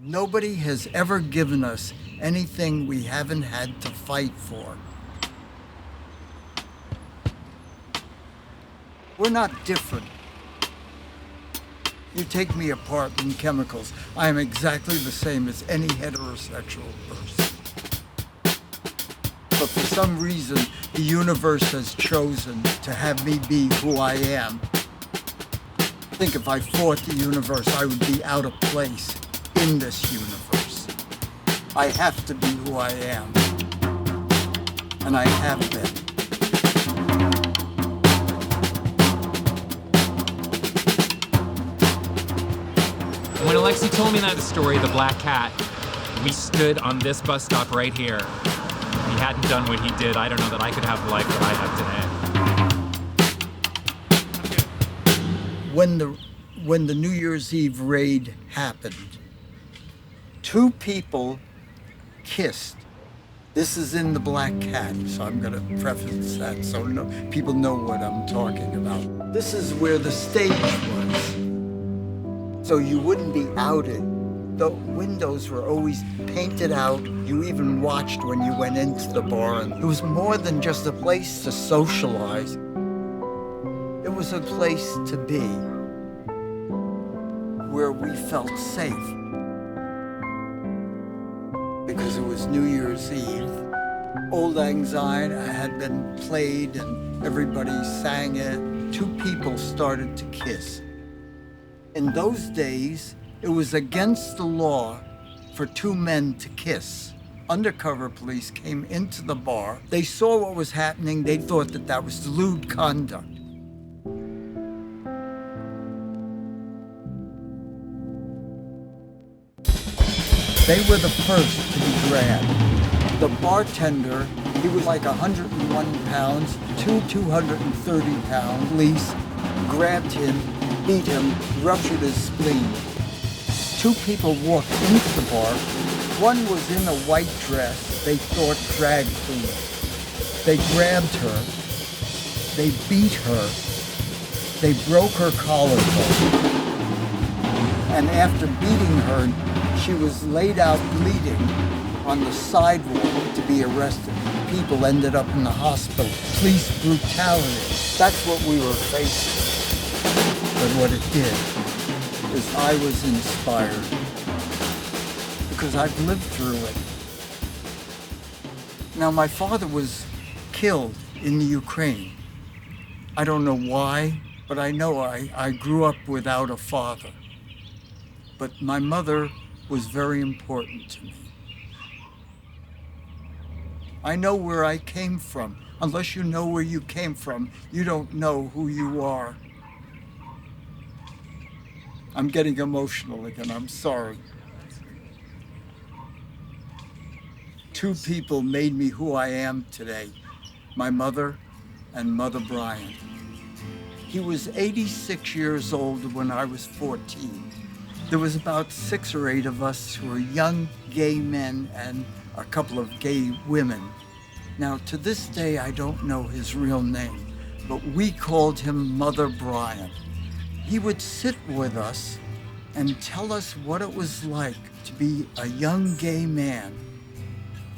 Nobody has ever given us anything we haven't had to fight for. We're not different. You take me apart in chemicals, I am exactly the same as any heterosexual person. But for some reason, the universe has chosen to have me be who I am. I think if I fought the universe, I would be out of place in this universe. I have to be who I am. And I have been. When Alexi told me that story of the Black Cat, we stood on this bus stop right here. If he hadn't done what he did, I don't know that I could have the life that I have today. When the New Year's Eve raid happened, two people kissed. This is in the Black Cat, so I'm going to preface that so people know what I'm talking about. This is where the stage was. So you wouldn't be outed. The windows were always painted out. You even watched when you went into the bar. And it was more than just a place to socialize. It was a place to be where we felt safe. Because it was New Year's Eve. Old Lang Syne had been played and everybody sang it. Two people started to kiss. In those days, it was against the law for two men to kiss. Undercover police came into the bar. They saw what was happening. They thought that that was lewd conduct. They were the first to be grabbed. The bartender, he was like 101 pounds, 230-pound police grabbed him, beat him, ruptured his spleen. Two people walked into the bar. One was in a white dress, they thought drag queen. They grabbed her, they beat her, they broke her collarbone. And after beating her, she was laid out bleeding on the sidewalk to be arrested. People ended up in the hospital. Police brutality. That's what we were facing. But what it did is I was inspired because I've lived through it. Now, my father was killed in the Ukraine. I don't know why, but I know I grew up without a father. But my mother was very important to me. I know where I came from. Unless you know where you came from, you don't know who you are. I'm getting emotional again, I'm sorry. Two people made me who I am today, my mother and Mother Bryant. He was 86 years old when I was 14. There was about 6 or 8 of us who were young gay men and a couple of gay women. Now, to this day, I don't know his real name, but we called him Mother Bryant. He would sit with us and tell us what it was like to be a young gay man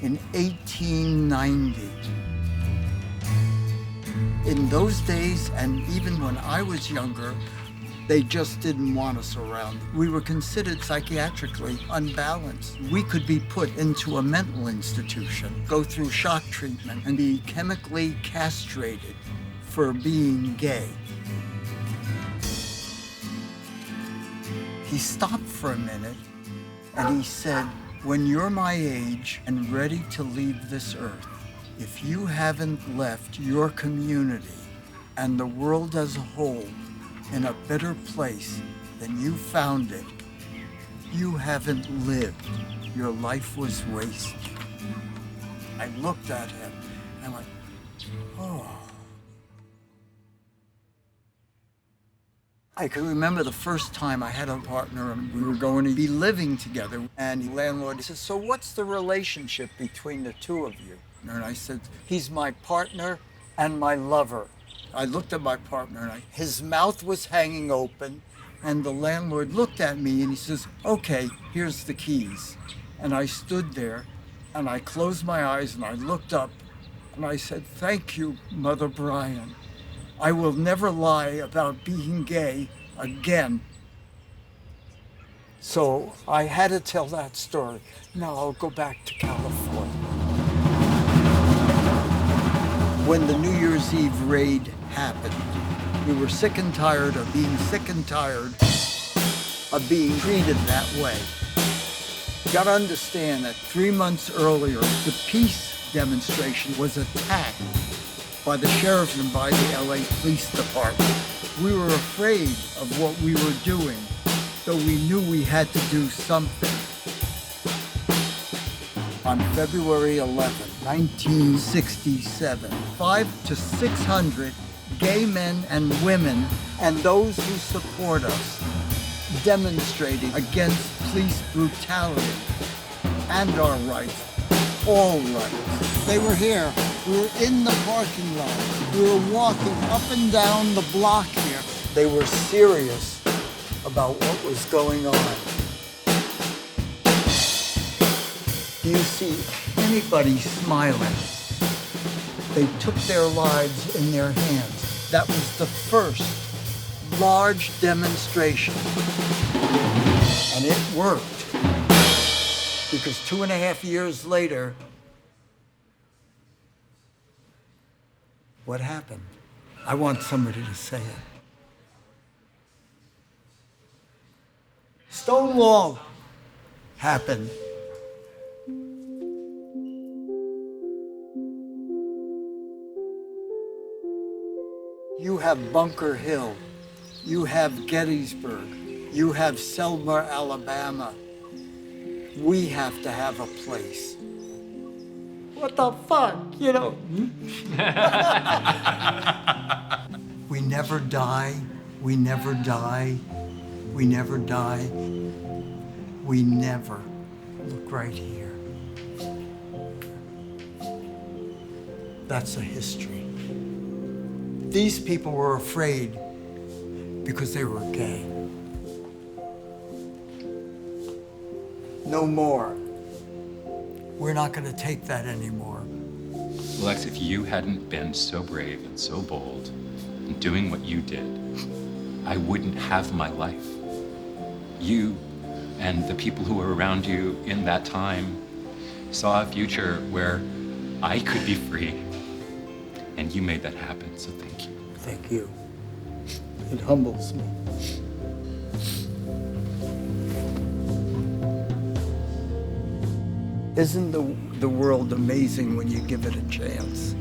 in 1890. In those days, and even when I was younger, they just didn't want us around. We were considered psychiatrically unbalanced. We could be put into a mental institution, go through shock treatment, and be chemically castrated for being gay. He stopped for a minute and he said, when you're my age and ready to leave this earth, if you haven't left your community and the world as a whole in a better place than you found it, you haven't lived. Your life was wasted. I looked at him and I went, oh. I can remember the first time I had a partner and we were going to be living together, and the landlord said, so what's the relationship between the two of you? And I said, he's my partner and my lover. I looked at my partner and his mouth was hanging open. And the landlord looked at me and he says, okay, here's the keys. And I stood there and I closed my eyes and I looked up and I said, thank you, Mother Brian. I will never lie about being gay again. So I had to tell that story. Now I'll go back to California. When the New Year's Eve raid happened, we were sick and tired of being sick and tired of being treated that way. You gotta understand that 3 months earlier, the peace demonstration was attacked by the sheriff and by the LA Police Department. We were afraid of what we were doing, though we knew we had to do something. On February 11, 1967, 500 to 600 gay men and women and those who support us demonstrating against police brutality and our rights, all rights. They were here. We were in the parking lot. We were walking up and down the block here. They were serious about what was going on. Do you see anybody smiling? They took their lives in their hands. That was the first large demonstration. And it worked. Because 2.5 years later, what happened? I want somebody to say it. Stonewall happened. You have Bunker Hill, you have Gettysburg, you have Selma, Alabama. We have to have a place. What the fuck, you know? We never die, we never die, we never die, we never. Look right here. That's a history. These people were afraid because they were gay. No more. We're not going to take that anymore. Lex, if you hadn't been so brave and so bold in doing what you did, I wouldn't have my life. You and the people who were around you in that time saw a future where I could be free, and you made that happen, so thank you. Thank you. It humbles me. Isn't the world amazing when you give it a chance?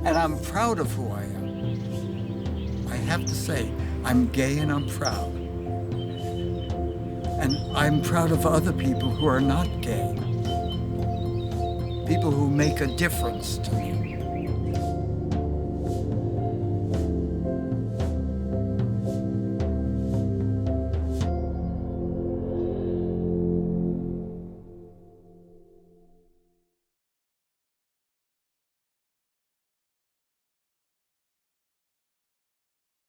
And I'm proud of who I am. I have to say, I'm gay and I'm proud. And I'm proud of other people who are not gay. People who make a difference to me.